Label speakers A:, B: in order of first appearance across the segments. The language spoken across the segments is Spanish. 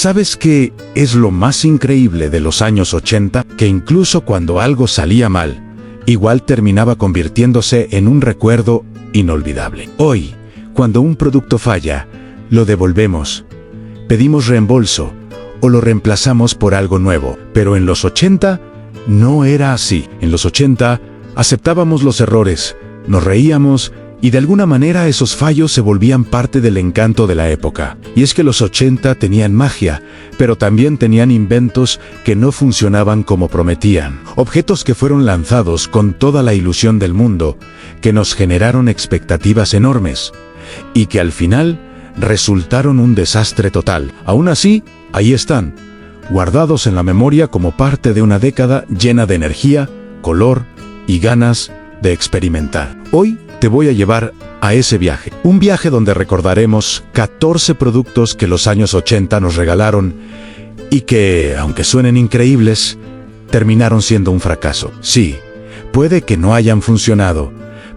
A: ¿Sabes qué es lo más increíble de los años 80? Que incluso cuando algo salía mal, igual terminaba convirtiéndose en un recuerdo inolvidable. Hoy, cuando un producto falla, lo devolvemos, pedimos reembolso o lo reemplazamos por algo nuevo. Pero en los 80 no era así. En los 80 aceptábamos los errores, nos reíamos y de alguna manera esos fallos se volvían parte del encanto de la época. Y es que los 80 tenían magia, pero también tenían inventos que no funcionaban como prometían. Objetos que fueron lanzados con toda la ilusión del mundo, que nos generaron expectativas enormes y que al final resultaron un desastre total. Aún así, ahí están, guardados en la memoria como parte de una década llena de energía, color y ganas de experimentar. Hoy te voy a llevar a ese viaje. Un viaje donde recordaremos 14 productos que los años 80 nos regalaron y que, aunque suenen increíbles, terminaron siendo un fracaso. Sí, puede que no hayan funcionado,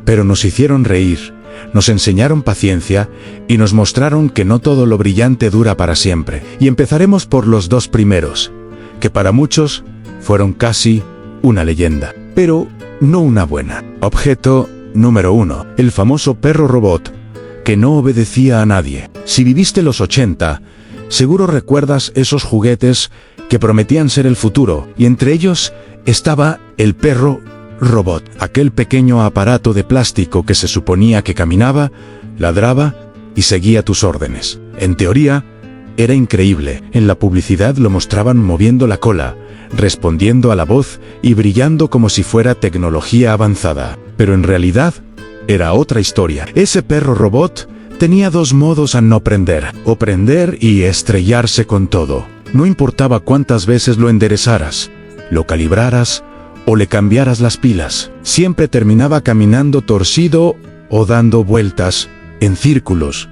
A: pero nos hicieron reír, nos enseñaron paciencia y nos mostraron que no todo lo brillante dura para siempre. Y empezaremos por los dos primeros, que para muchos fueron casi una leyenda, pero no una buena. Objeto número 1. El famoso perro robot que no obedecía a nadie. Si viviste los 80, seguro recuerdas esos juguetes que prometían ser el futuro, y entre ellos estaba el perro robot, aquel pequeño aparato de plástico que se suponía que caminaba, ladraba y seguía tus órdenes. En teoría, era increíble. En la publicidad lo mostraban moviendo la cola, respondiendo a la voz y brillando como si fuera tecnología avanzada. Pero en realidad, era otra historia. Ese perro robot tenía dos modos a no prender: o prender y estrellarse con todo. No importaba cuántas veces lo enderezaras, lo calibraras o le cambiaras las pilas, siempre terminaba caminando torcido o dando vueltas en círculos,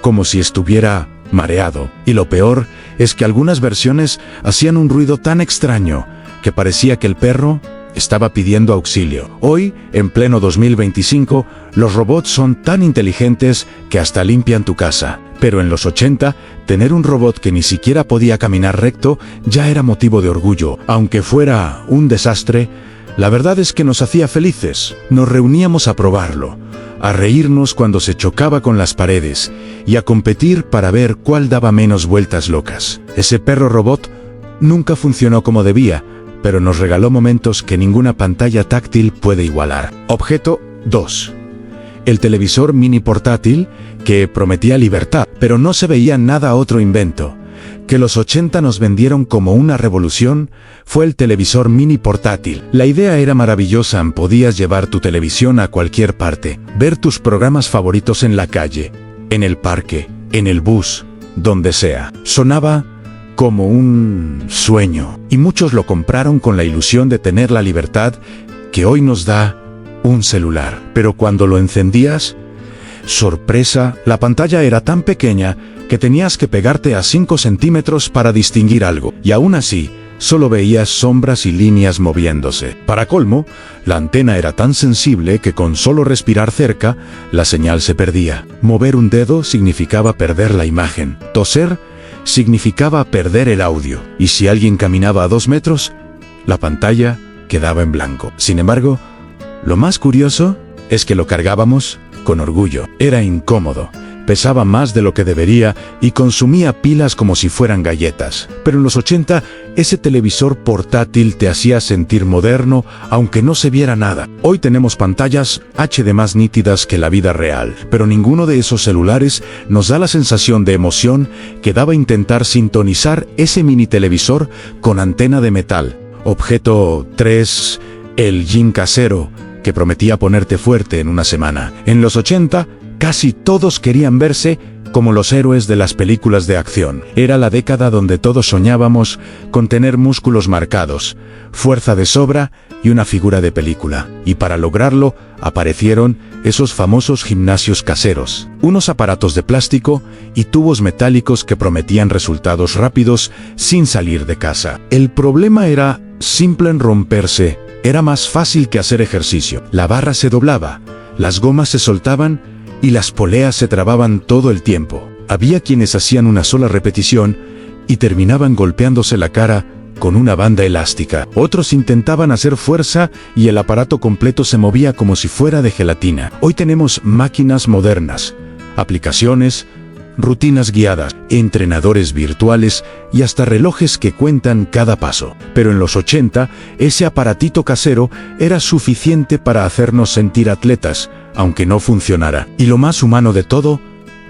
A: como si estuviera mareado. Y lo peor es que algunas versiones hacían un ruido tan extraño que parecía que el perro estaba pidiendo auxilio. Hoy, en pleno 2025, los robots son tan inteligentes que hasta limpian tu casa. Pero en los 80, tener un robot que ni siquiera podía caminar recto ya era motivo de orgullo. Aunque fuera un desastre, la verdad es que nos hacía felices. Nos reuníamos a probarlo, a reírnos cuando se chocaba con las paredes y a competir para ver cuál daba menos vueltas locas. Ese perro robot nunca funcionó como debía, pero nos regaló momentos que ninguna pantalla táctil puede igualar. Objeto 2. El televisor mini portátil que prometía libertad, pero no se veía nada otro invento que los 80 nos vendieron como una revolución. Fue el televisor mini portátil. La idea era maravillosa: podías llevar tu televisión a cualquier parte, ver tus programas favoritos en la calle, en el parque, en el bus, donde sea. Sonaba como un sueño, y muchos lo compraron con la ilusión de tener la libertad que hoy nos da un celular. Pero cuando lo encendías, sorpresa, la pantalla era tan pequeña que tenías que pegarte a 5 centímetros para distinguir algo, y aún así, solo veías sombras y líneas moviéndose. Para colmo, la antena era tan sensible que con solo respirar cerca, la señal se perdía. Mover un dedo significaba perder la imagen. Toser significaba perder el audio. Y si alguien caminaba a 2 metros, la pantalla quedaba en blanco. Sin embargo, lo más curioso es que lo cargábamos con orgullo. Era incómodo, pesaba más de lo que debería y consumía pilas como si fueran galletas. Pero en los 80, ese televisor portátil te hacía sentir moderno, aunque no se viera nada. Hoy tenemos pantallas HD más nítidas que la vida real, pero ninguno de esos celulares nos da la sensación de emoción que daba intentar sintonizar ese mini televisor con antena de metal. Objeto 3. El gym casero que prometía ponerte fuerte en una semana. En los 80, casi todos querían verse como los héroes de las películas de acción. Era la década donde todos soñábamos con tener músculos marcados, fuerza de sobra y una figura de película. Y para lograrlo, aparecieron esos famosos gimnasios caseros. Unos aparatos de plástico y tubos metálicos que prometían resultados rápidos sin salir de casa. El problema era simple en romperse. Era más fácil que hacer ejercicio. La barra se doblaba, las gomas se soltaban y las poleas se trababan todo el tiempo. Había quienes hacían una sola repetición y terminaban golpeándose la cara con una banda elástica. Otros intentaban hacer fuerza y el aparato completo se movía como si fuera de gelatina. Hoy tenemos máquinas modernas, aplicaciones, rutinas guiadas, entrenadores virtuales y hasta relojes que cuentan cada paso. Pero en los 80, ese aparatito casero era suficiente para hacernos sentir atletas, aunque no funcionara. Y lo más humano de todo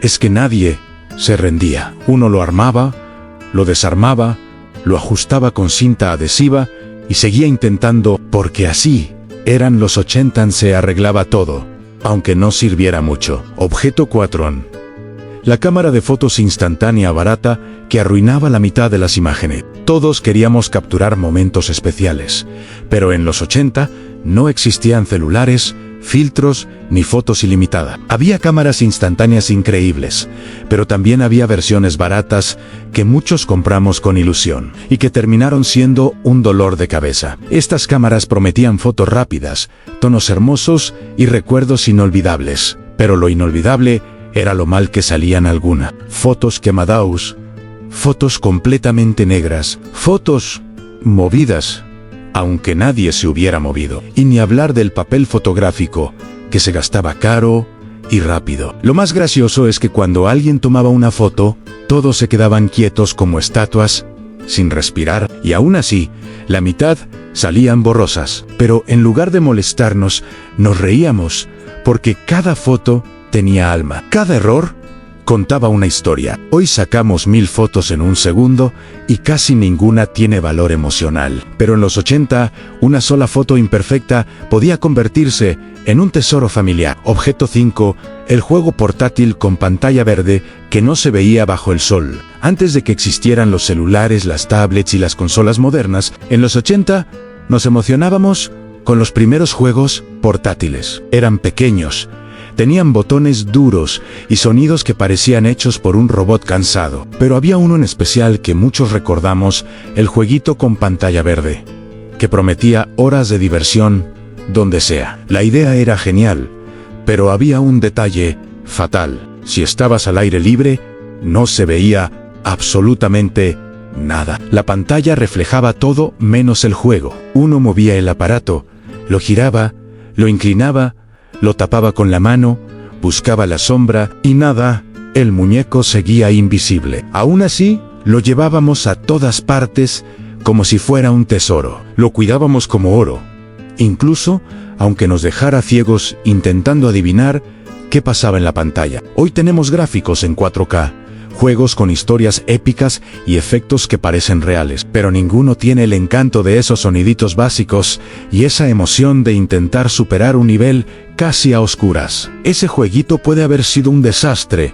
A: es que nadie se rendía. Uno lo armaba, lo desarmaba, lo ajustaba con cinta adhesiva y seguía intentando, porque así eran los 80, se arreglaba todo, aunque no sirviera mucho. Objeto 4. La cámara de fotos instantánea barata que arruinaba la mitad de las imágenes. Todos queríamos capturar momentos especiales, pero en los 80 no existían celulares, filtros ni fotos ilimitadas. Había cámaras instantáneas increíbles, pero también había versiones baratas que muchos compramos con ilusión y que terminaron siendo un dolor de cabeza. Estas cámaras prometían fotos rápidas, tonos hermosos y recuerdos inolvidables, pero lo inolvidable era lo mal que salían algunas. Fotos quemadas, fotos completamente negras, fotos movidas, aunque nadie se hubiera movido. Y ni hablar del papel fotográfico, que se gastaba caro y rápido. Lo más gracioso es que cuando alguien tomaba una foto, todos se quedaban quietos como estatuas, sin respirar, y aún así, la mitad salían borrosas. Pero en lugar de molestarnos, nos reíamos, porque cada foto tenía alma. Cada error contaba una historia. Hoy sacamos 1000 fotos en un segundo y casi ninguna tiene valor emocional. Pero en los 80, una sola foto imperfecta podía convertirse en un tesoro familiar. Objeto 5. El juego portátil con pantalla verde que no se veía bajo el sol. Antes de que existieran los celulares, las tablets y las consolas modernas, en los 80 nos emocionábamos con los primeros juegos portátiles. Eran pequeños, tenían botones duros y sonidos que parecían hechos por un robot cansado. Pero había uno en especial que muchos recordamos, el jueguito con pantalla verde, que prometía horas de diversión donde sea. La idea era genial, pero había un detalle fatal. Si estabas al aire libre, no se veía absolutamente nada. La pantalla reflejaba todo menos el juego. Uno movía el aparato, lo giraba, lo inclinaba, lo tapaba con la mano, buscaba la sombra y nada, el muñeco seguía invisible. Aún así, lo llevábamos a todas partes como si fuera un tesoro. Lo cuidábamos como oro, incluso aunque nos dejara ciegos intentando adivinar qué pasaba en la pantalla. Hoy tenemos gráficos en 4K, juegos con historias épicas y efectos que parecen reales, pero ninguno tiene el encanto de esos soniditos básicos y esa emoción de intentar superar un nivel casi a oscuras. Ese jueguito puede haber sido un desastre,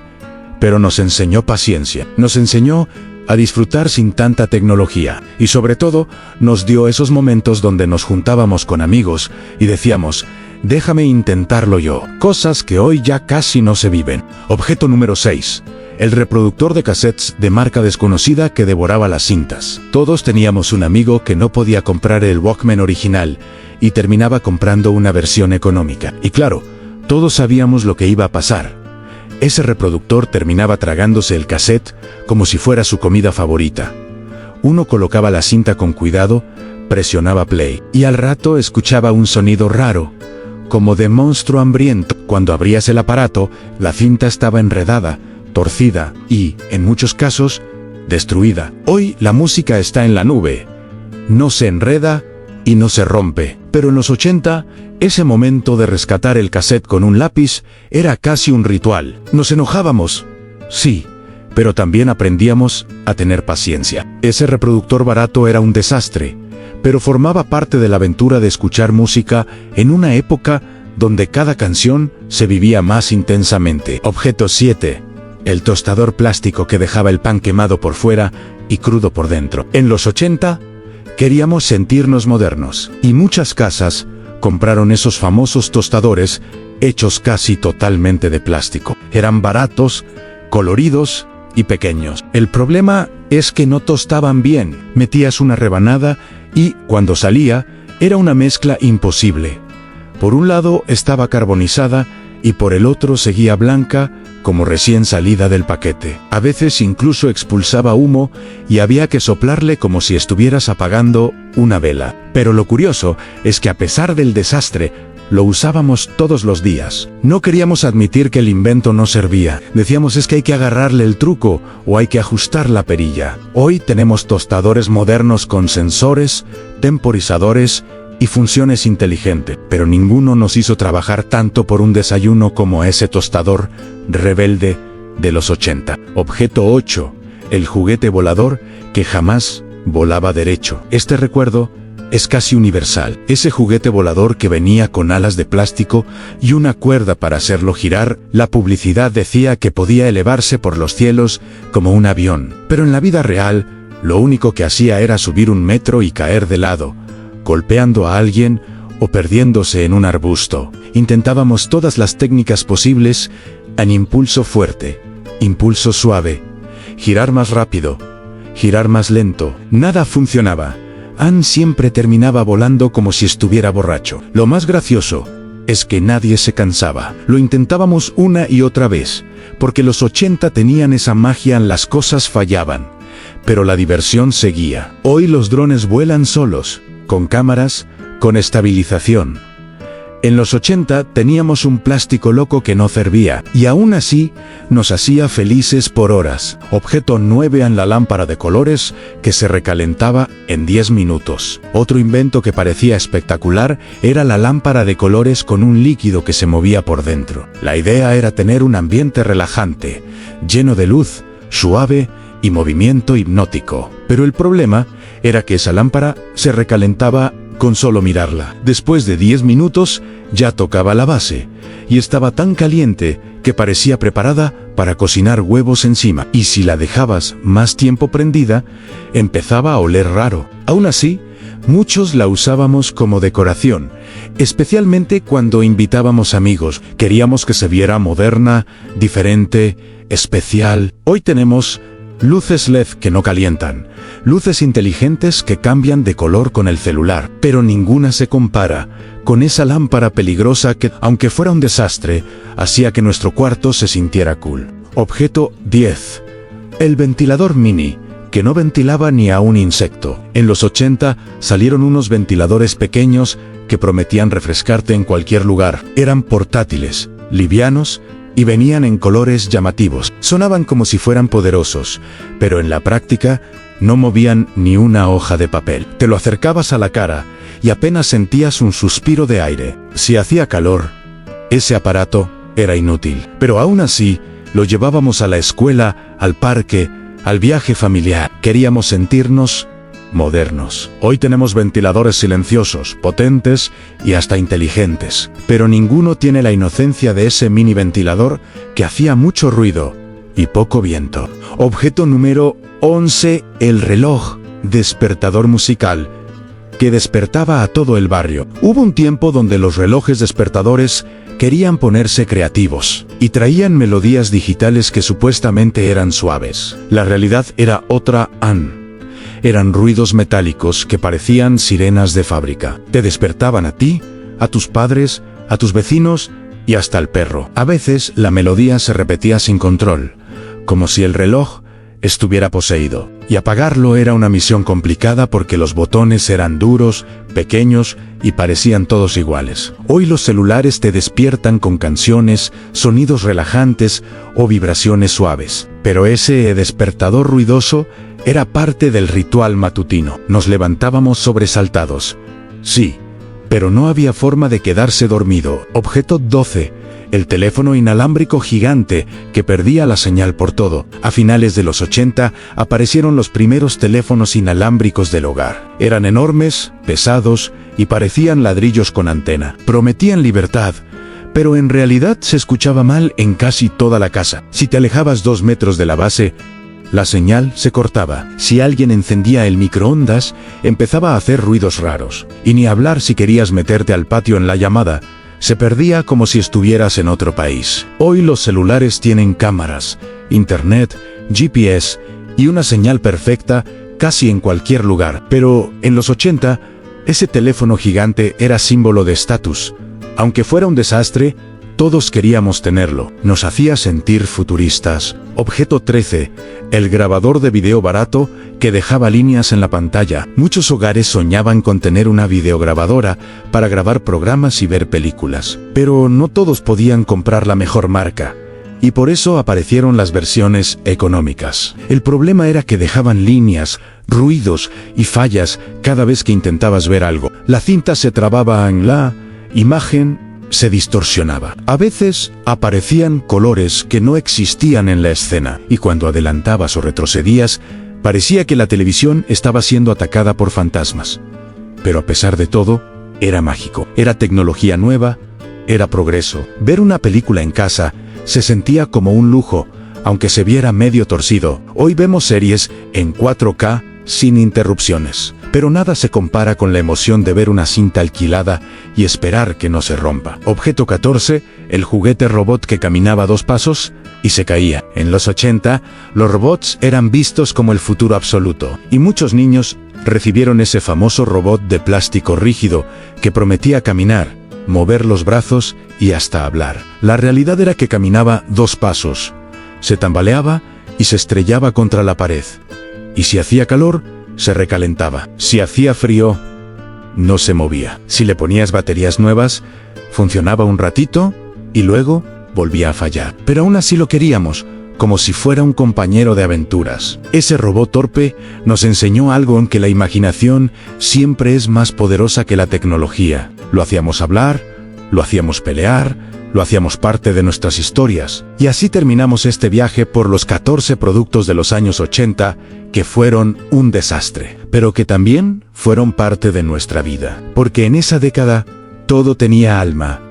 A: pero nos enseñó paciencia, nos enseñó a disfrutar sin tanta tecnología y sobre todo nos dio esos momentos donde nos juntábamos con amigos y decíamos, déjame intentarlo yo, cosas que hoy ya casi no se viven. Objeto número 6. El reproductor de cassettes de marca desconocida que devoraba las cintas. Todos teníamos un amigo que no podía comprar el Walkman original y terminaba comprando una versión económica. Y claro, todos sabíamos lo que iba a pasar. Ese reproductor terminaba tragándose el cassette como si fuera su comida favorita. Uno colocaba la cinta con cuidado, presionaba play y al rato escuchaba un sonido raro, como de monstruo hambriento. Cuando abrías el aparato, la cinta estaba enredada, torcida y, en muchos casos, destruida. Hoy la música está en la nube. No se enreda y no se rompe. Pero en los 80, ese momento de rescatar el cassette con un lápiz era casi un ritual. Nos enojábamos, sí, pero también aprendíamos a tener paciencia. Ese reproductor barato era un desastre, pero formaba parte de la aventura de escuchar música en una época donde cada canción se vivía más intensamente. Objeto 7. El tostador plástico que dejaba el pan quemado por fuera y crudo por dentro. En los 80, queríamos sentirnos modernos, y muchas casas compraron esos famosos tostadores hechos casi totalmente de plástico. Eran baratos, coloridos y pequeños. El problema es que no tostaban bien. Metías una rebanada y, cuando salía, era una mezcla imposible. Por un lado estaba carbonizada y por el otro seguía blanca como recién salida del paquete. A veces incluso expulsaba humo y había que soplarle como si estuvieras apagando una vela. Pero lo curioso es que a pesar del desastre, lo usábamos todos los días. No queríamos admitir que el invento no servía. Decíamos es que hay que agarrarle el truco o hay que ajustar la perilla. Hoy tenemos tostadores modernos con sensores, temporizadores y funciones inteligentes, pero ninguno nos hizo trabajar tanto por un desayuno como ese tostador rebelde de los 80. Objeto 8. El juguete volador que jamás volaba derecho. Este recuerdo es casi universal. Ese juguete volador que venía con alas de plástico y una cuerda para hacerlo girar, la publicidad decía que podía elevarse por los cielos como un avión. Pero en la vida real, lo único que hacía era subir 1 metro y caer de lado, golpeando a alguien o perdiéndose en un arbusto. Intentábamos todas las técnicas posibles en impulso fuerte, impulso suave, girar más rápido, girar más lento. Nada funcionaba. Ann siempre terminaba volando como si estuviera borracho. Lo más gracioso es que nadie se cansaba. Lo intentábamos una y otra vez, porque los 80 tenían esa magia, las cosas fallaban, pero la diversión seguía. Hoy los drones vuelan solos, con cámaras, con estabilización. En los 80 teníamos un plástico loco que no servía, y aún así nos hacía felices por horas. Objeto 9. En la lámpara de colores que se recalentaba en 10 minutos. Otro invento que parecía espectacular era la lámpara de colores con un líquido que se movía por dentro. La idea era tener un ambiente relajante, lleno de luz, suave y movimiento hipnótico. Pero el problema era que esa lámpara se recalentaba con solo mirarla. Después de 10 minutos ya tocaba la base y estaba tan caliente que parecía preparada para cocinar huevos encima. Y si la dejabas más tiempo prendida, empezaba a oler raro. Aún así, muchos la usábamos como decoración, especialmente cuando invitábamos amigos. Queríamos que se viera moderna, diferente, especial. Hoy tenemos luces LED que no calientan, luces inteligentes que cambian de color con el celular, pero ninguna se compara con esa lámpara peligrosa que, aunque fuera un desastre, hacía que nuestro cuarto se sintiera cool. Objeto 10. El ventilador mini, que no ventilaba ni a un insecto. En los 80 salieron unos ventiladores pequeños que prometían refrescarte en cualquier lugar. Eran portátiles, livianos, y venían en colores llamativos. Sonaban como si fueran poderosos, pero en la práctica no movían ni una hoja de papel. Te lo acercabas a la cara y apenas sentías un suspiro de aire. Si hacía calor, ese aparato era inútil. Pero aún así, lo llevábamos a la escuela, al parque, al viaje familiar. Queríamos sentirnos modernos. Hoy tenemos ventiladores silenciosos, potentes y hasta inteligentes, pero ninguno tiene la inocencia de ese mini ventilador que hacía mucho ruido y poco viento. Objeto número 11. El reloj despertador musical que despertaba a todo el barrio. Hubo un tiempo donde los relojes despertadores querían ponerse creativos y traían melodías digitales que supuestamente eran suaves. La realidad era otra. Eran ruidos metálicos que parecían sirenas de fábrica. Te despertaban a ti, a tus padres, a tus vecinos y hasta al perro. A veces la melodía se repetía sin control, como si el reloj estuviera poseído. Y apagarlo era una misión complicada porque los botones eran duros, pequeños y parecían todos iguales. Hoy los celulares te despiertan con canciones, sonidos relajantes o vibraciones suaves. Pero ese despertador ruidoso era parte del ritual matutino. Nos levantábamos sobresaltados. Sí, pero no había forma de quedarse dormido. Objeto 12. El teléfono inalámbrico gigante que perdía la señal por todo. A finales de los 80 aparecieron los primeros teléfonos inalámbricos del hogar. Eran enormes, pesados y parecían ladrillos con antena. Prometían libertad, pero en realidad se escuchaba mal en casi toda la casa. Si te alejabas 2 metros de la base, la señal se cortaba. Si alguien encendía el microondas, empezaba a hacer ruidos raros. Y ni hablar si querías meterte al patio en la llamada, se perdía como si estuvieras en otro país. Hoy los celulares tienen cámaras, internet, GPS y una señal perfecta casi en cualquier lugar. Pero en los 80, ese teléfono gigante era símbolo de estatus. Aunque fuera un desastre, Todos queríamos tenerlo, nos hacía sentir futuristas. Objeto 13, el grabador de video barato que dejaba líneas en la pantalla. Muchos hogares soñaban con tener una videograbadora para grabar programas y ver películas. Pero no todos podían comprar la mejor marca, y por eso aparecieron las versiones económicas. El problema era que dejaban líneas, ruidos y fallas cada vez que intentabas ver algo. La cinta se trababa en la imagen, se distorsionaba. A veces aparecían colores que no existían en la escena, y cuando adelantabas o retrocedías, parecía que la televisión estaba siendo atacada por fantasmas. Pero a pesar de todo, era mágico. Era tecnología nueva, era progreso. Ver una película en casa se sentía como un lujo, aunque se viera medio torcido. Hoy vemos series en 4K sin interrupciones. Pero nada se compara con la emoción de ver una cinta alquilada y esperar que no se rompa. Objeto 14, el juguete robot que caminaba 2 pasos y se caía. En los 80, los robots eran vistos como el futuro absoluto, y muchos niños recibieron ese famoso robot de plástico rígido que prometía caminar, mover los brazos y hasta hablar. La realidad era que caminaba 2 pasos, se tambaleaba y se estrellaba contra la pared. Y si hacía calor, se recalentaba. Si hacía frío, no se movía. Si le ponías baterías nuevas, funcionaba un ratito y luego volvía a fallar. Pero aún así lo queríamos, como si fuera un compañero de aventuras. Ese robot torpe nos enseñó algo en que la imaginación siempre es más poderosa que la tecnología. Lo hacíamos hablar, lo hacíamos pelear, lo hacíamos parte de nuestras historias. Y así terminamos este viaje por los 14 productos de los años 80 que fueron un desastre, pero que también fueron parte de nuestra vida. Porque en esa década todo tenía alma.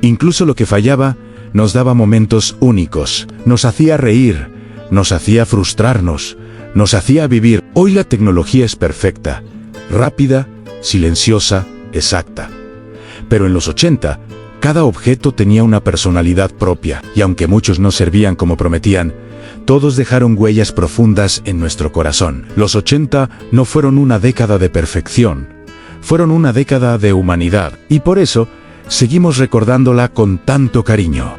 A: Incluso lo que fallaba nos daba momentos únicos, nos hacía reír, nos hacía frustrarnos, nos hacía vivir. Hoy la tecnología es perfecta, rápida, silenciosa, exacta. Pero en los 80, cada objeto tenía una personalidad propia, y aunque muchos no servían como prometían, todos dejaron huellas profundas en nuestro corazón. Los 80 no fueron una década de perfección, fueron una década de humanidad, y por eso seguimos recordándola con tanto cariño.